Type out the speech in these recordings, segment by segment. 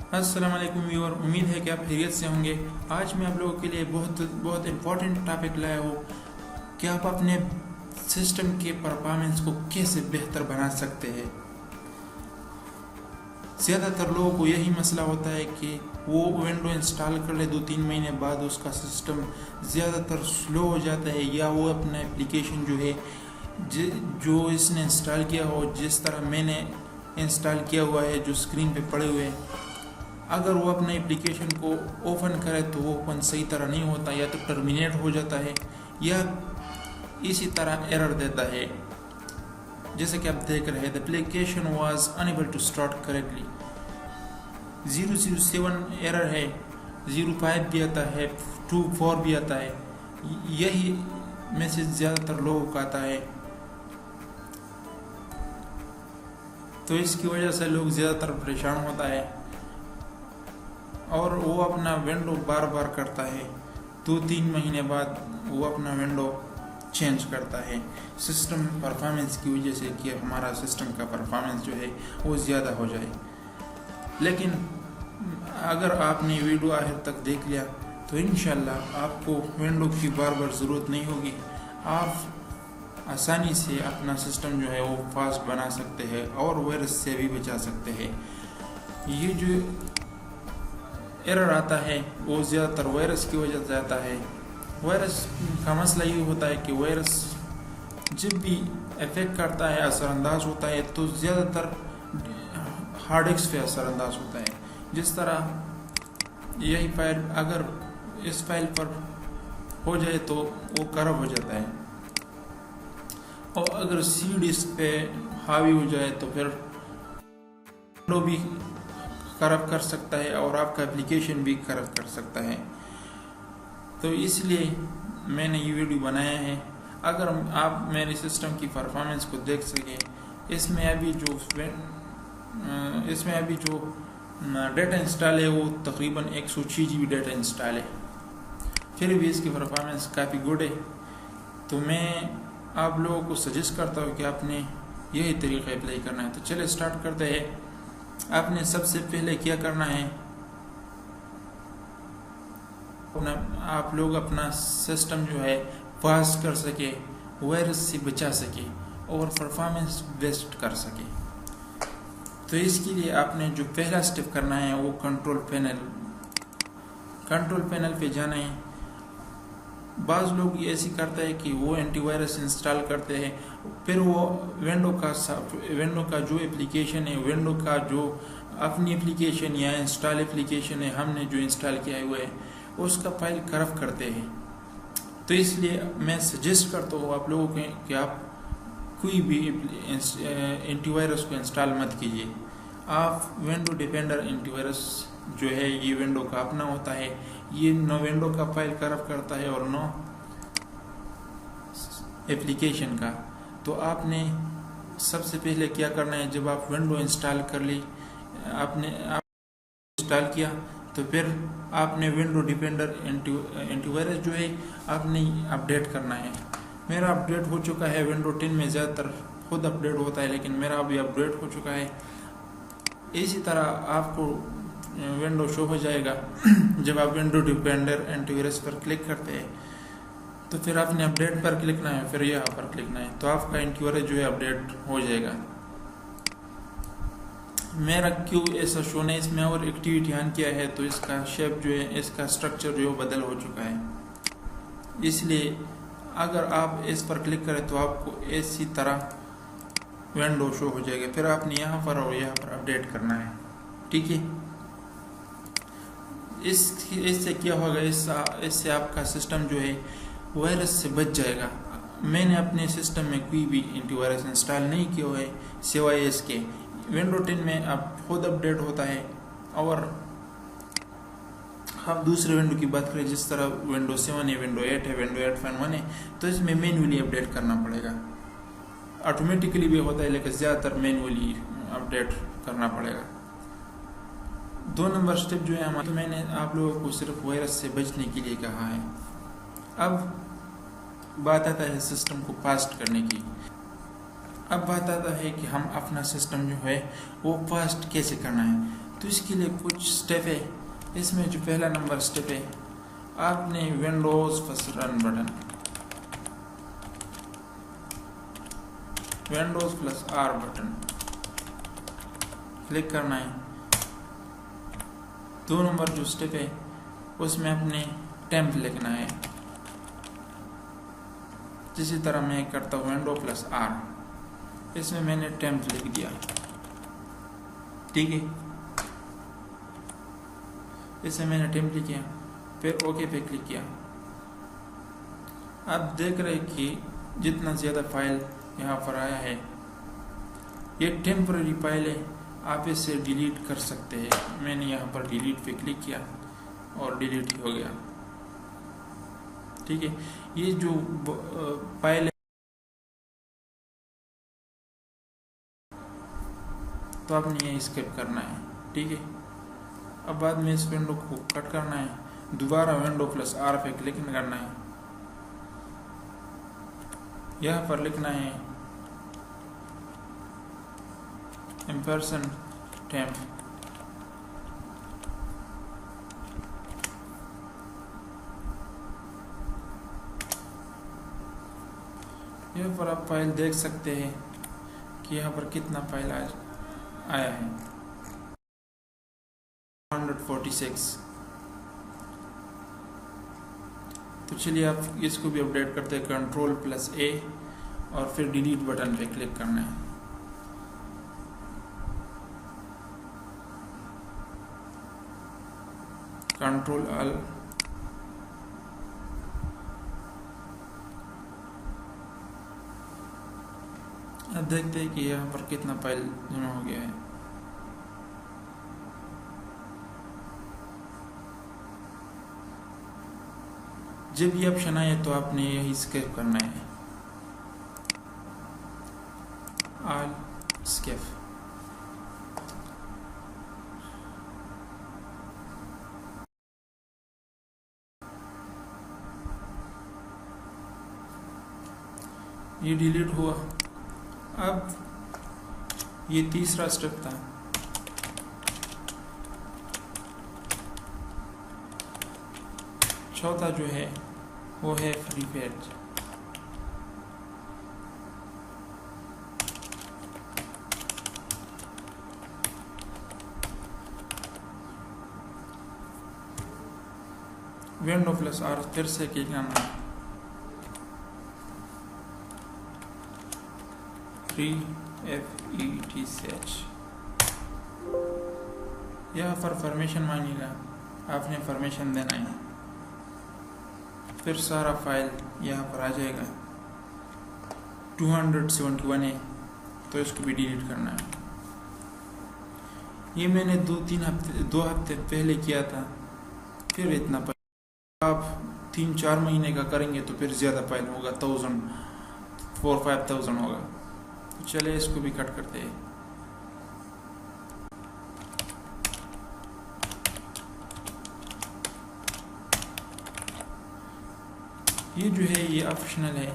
अस्सलाम वालेकुम व्यूअर, उम्मीद है कि आप खैरियत से होंगे। आज मैं आप लोगों के लिए बहुत इम्पोर्टेंट टॉपिक लाया हूँ कि आप अपने सिस्टम के परफॉर्मेंस को कैसे बेहतर बना सकते हैं। ज़्यादातर लोगों को यही मसला होता है कि वो विंडो इंस्टॉल कर ले 2-3 महीने बाद उसका सिस्टम ज़्यादातर स्लो हो जाता है, या वो अपना एप्लीकेशन जो है जो इसने इंस्टॉल किया हो, जिस तरह मैंने इंस्टॉल किया हुआ है, जो स्क्रीन पे पड़े हुए हैं, अगर वो अपने एप्लीकेशन को ओपन करे तो वो ओपन सही तरह नहीं होता, या तो टर्मिनेट हो जाता है या इसी तरह एरर देता है। जैसे कि आप देख रहे हैं, the application was unable to start correctly. 007 error है, 05 भी आता है, 24 भी आता है। यही मैसेज ज़्यादातर लोगों का आता है, तो इसकी वजह से लोग ज़्यादातर परेशान होता है और वो अपना विंडो बार बार करता है। 2-3 महीने बाद वो अपना विंडो चेंज करता है सिस्टम परफॉर्मेंस की वजह से, कि हमारा सिस्टम का परफॉर्मेंस जो है वो ज़्यादा हो जाए। लेकिन अगर आपने वीडियो आखिर तक देख लिया तो इंशाल्लाह आपको विंडो की बार बार ज़रूरत नहीं होगी। आप आसानी से अपना सिस्टम जो है वो फास्ट बना सकते हैं और वायरस से भी बचा सकते हैं। ये जो एरर आता है वो ज़्यादातर वायरस की वजह से आता है। वायरस का मसला ये होता है कि वायरस जब भी इफेक्ट करता है, असरअंदाज होता है, तो ज़्यादातर हार्ड डिस्क पे असरअंदाज होता है। जिस तरह यही फाइल अगर इस फाइल पर हो जाए तो वो करप्ट हो जाता है, और अगर सी डिस्क पे हावी हो जाए तो फिर विंडो भी करप्ट कर सकता है और आपका एप्लीकेशन भी करप्ट कर सकता है। तो इसलिए मैंने ये वीडियो बनाया है। अगर आप मेरे सिस्टम की परफॉर्मेंस को देख सकें, इसमें अभी जो डेटा इंस्टॉल है वो तकरीबन 106 GB डेटा इंस्टॉल है, फिर भी इसकी परफॉर्मेंस काफ़ी गुड है। तो मैं आप लोगों को सजेस्ट करता हूँ कि आपने यही तरीका अप्लाई करना है। तो चलिए स्टार्ट करते हैं। आपने सबसे पहले क्या करना है, आप लोग अपना सिस्टम जो है फास्ट कर सके, वायरस से बचा सके और परफॉर्मेंस बेस्ट कर सके। तो इसके लिए आपने जो पहला स्टेप करना है वो कंट्रोल पैनल पे जाना है। बाज़ लोग ऐसी करते हैं कि वो एंटीवायरस इंस्टॉल करते हैं, फिर वो विंडो का जो एप्लीकेशन है, विंडो का जो अपनी एप्लीकेशन या इंस्टॉल एप्लीकेशन है, हमने जो इंस्टॉल किया हुआ है, उसका फाइल करप्ट करते हैं। तो इसलिए मैं सजेस्ट करता हूँ आप लोगों को कि आप कोई भी एंटीवायरस को इंस्टॉल मत कीजिए। आप विंडो डिपेंडर एंटीवायरस जो है, ये विंडो का अपना होता है, ये नो विंडो का फाइल करप्ट करता है और नो एप्लीकेशन का। तो आपने सबसे पहले क्या करना है, जब आप विंडो इंस्टॉल कर ली, आप इंस्टॉल किया, तो फिर आपने विंडो डिपेंडर एंटीवायरस जो है आपने अपडेट करना है। मेरा अपडेट हो चुका है, विंडो 10 में ज़्यादातर खुद अपडेट होता है, लेकिन मेरा अभी अपडेट हो चुका है। इसी तरह आपको विंडो शो हो जाएगा। जब आप विंडो डिपेंडर एंटीवायरस पर क्लिक करते हैं तो फिर आपने अपडेट पर क्लिक करना है, फिर यहाँ पर क्लिक है, तो आपका एंटीवायरस जो है अपडेट हो जाएगा। मेरा क्यों ऐसा शो नहीं, इसमें और एक्टिविटी ऑन किया है तो इसका शेप जो है, इसका स्ट्रक्चर जो है बदल हो चुका है। इसलिए अगर आप इस पर क्लिक करें तो आपको इसी तरह विंडो शो हो जाएगा। फिर आपने यहाँ पर और यहाँ पर अपडेट करना है, ठीक है। इससे क्या होगा, इससे आपका सिस्टम जो है वायरस से बच जाएगा। मैंने अपने सिस्टम में कोई भी एंटीवायरस इंस्टॉल नहीं किया है सिवाय इसके। विंडो 10 में अब खुद अपडेट होता है, और हम दूसरे विंडो की बात करें, जिस तरह विंडो 7 है, विंडो 8 है, विंडो 8.1 है, तो इसमें मैन्युअली अपडेट करना पड़ेगा। ऑटोमेटिकली भी होता है, लेकिन ज़्यादातर मैन्युअली अपडेट करना पड़ेगा। 2 नंबर स्टेप जो है हमारा, तो मैंने आप लोगों को सिर्फ वायरस से बचने के लिए कहा है। अब बात आता है सिस्टम को फास्ट करने की। अब बात आता है कि हम अपना सिस्टम जो है वो फास्ट कैसे करना है। तो इसके लिए कुछ स्टेप है। इसमें जो पहला नंबर स्टेप है, आपने Windows plus run button, Windows plus are button click करना है। 2 नंबर जो स्टेप है उसमें अपने टेम्प लिखना है। जिसी तरह मैं करता हूँ विंडो प्लस आर, इसमें मैंने टेम्प लिख दिया, ठीक है। इसे मैंने टेम्प लिख किया, फिर ओके पे क्लिक किया। आप देख रहे कि जितना ज़्यादा फाइल यहाँ पर आया है, ये टेम्पररी फाइल है, आप इसे डिलीट कर सकते हैं। मैंने यहाँ पर डिलीट पे क्लिक किया और डिलीट हो गया, ठीक है। ये जो फाइल है तो आपने ये स्किप करना है, ठीक है। अब बाद में इस विंडो को कट करना है, दोबारा विंडो प्लस आर पे क्लिक करना है। यहाँ पर लिखना है एम्परसन टेम्प, यहाँ पर आप फाइल देख सकते हैं कि यहाँ पर कितना फाइल आया है, 146। तो चलिए आप इसको भी अपडेट करते हैं। कंट्रोल प्लस ए और फिर डिलीट बटन पे क्लिक करना है। कंट्रोल अल, अब देखते हैं कि यहाँ पर कितना फाइल जमा हो गया है। जब ये ऑप्शन आए तो आपने यही स्किप करना है, ऑल स्किप। ये डिलीट हुआ। अब ये तीसरा स्टेप था, चौथा जो है वो है free page. Window plus R फिर से क्लिक करना, FETCH। यह पर परमिशन मांगेगा, आपने परमिशन देना है। फिर सारा फाइल यहाँ पर आ जाएगा। 271 है तो इसको भी डिलीट करना है। ये मैंने 2 हफ्ते पहले किया था, फिर इतना आप 3-4 महीने का करेंगे तो फिर ज़्यादा फाइल होगा, 4-5,000 होगा। तो चलिए इसको भी कट करते हैं। ये जो है ये ऑप्शनल है,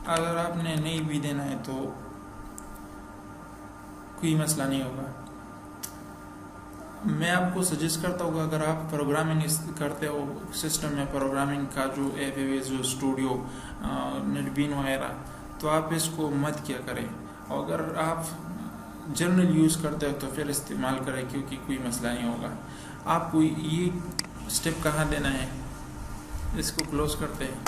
अगर आपने नहीं भी देना है तो कोई मसला नहीं होगा। मैं आपको सजेस्ट करता हूँ अगर आप प्रोग्रामिंग करते हो, सिस्टम में प्रोग्रामिंग का जो ऐप है, जो स्टूडियो नेटबीन वगैरह, तो आप इसको मत किया करें। और अगर आप जनरल यूज़ करते हो तो फिर इस्तेमाल करें, क्योंकि कोई मसला नहीं होगा। आपको ये स्टेप कहाँ देना है, इसको क्लोज करते हैं,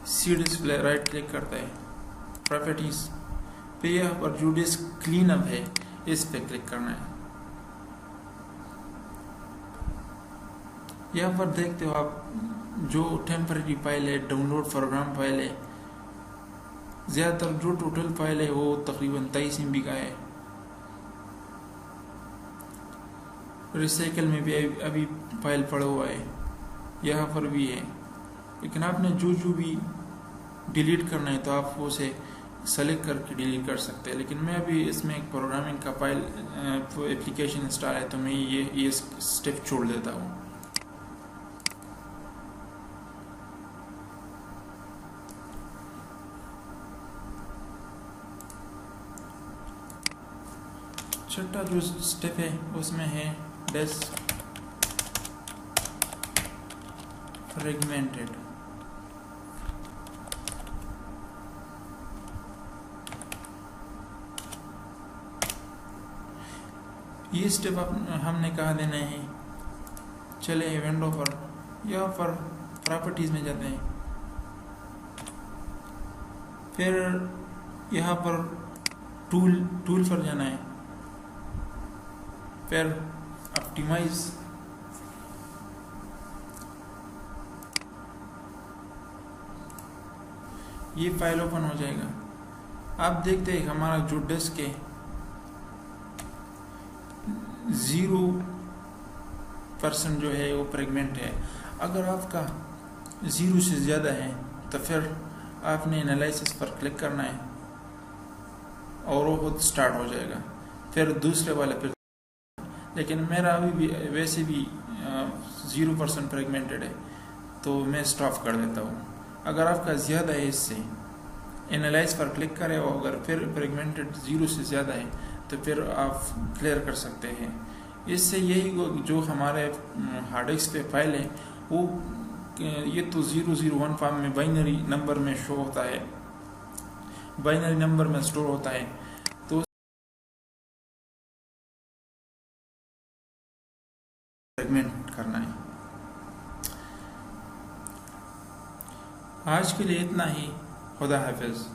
सी डिस्प्ले राइट क्लिक करते हैं, प्रॉपर्टीज पे यहाँ पर जो डिस्क क्लीन अप है इस पे क्लिक करना है। यहाँ पर देखते हो आप जो टेम्पररी फाइल है, डाउनलोड प्रोग्राम फाइल है, ज़्यादातर जो टोटल फाइल है वो तकरीबन 23 MB का है। रिसाइकल में भी अभी फाइल पड़ा हुआ है, यहाँ पर भी है। लेकिन आपने जो भी डिलीट करना है तो आप उसे सेलेक्ट करके डिलीट कर सकते हैं। लेकिन मैं अभी इसमें एक प्रोग्रामिंग का फाइल एप्लीकेशन इंस्टॉल है तो मैं ये स्टेप छोड़ देता हूँ। छठा जो स्टेप है उसमें है डिस्क फ्रेगमेंटेड। ये स्टेप हमने कहा देना है। चले विंडो पर, यहाँ पर प्रॉपर्टीज में जाते हैं, फिर यहाँ पर टूल पर जाना है, फिर ऑप्टिमाइज, ये फाइल ओपन हो जाएगा। आप देखते हैं हमारा जो डिस्क है 0% जो है वो फ्रेगमेंट है। अगर आपका 0 से ज़्यादा है तो फिर आपने एनालिसिस पर क्लिक करना है और वो खुद स्टार्ट हो जाएगा, फिर दूसरे वाले पर। लेकिन मेरा अभी भी वैसे भी 0% फ्रेगमेंटेड है तो मैं स्टॉप कर देता हूँ। अगर आपका ज़्यादा है, इससे एनालाइज पर क्लिक करें और अगर फिर फ्रेगमेंटेड 0 से ज़्यादा है तो फिर आप क्लियर कर सकते हैं। इससे यही जो हमारे हार्ड डिस्क पे फाइल है वो ये तो 001 फॉर्म में बाइनरी नंबर में शो होता है, बाइनरी नंबर में स्टोर होता है। तो फ्रेगमेंट करना है। आज के लिए इतना ही। खुदा हाफिज।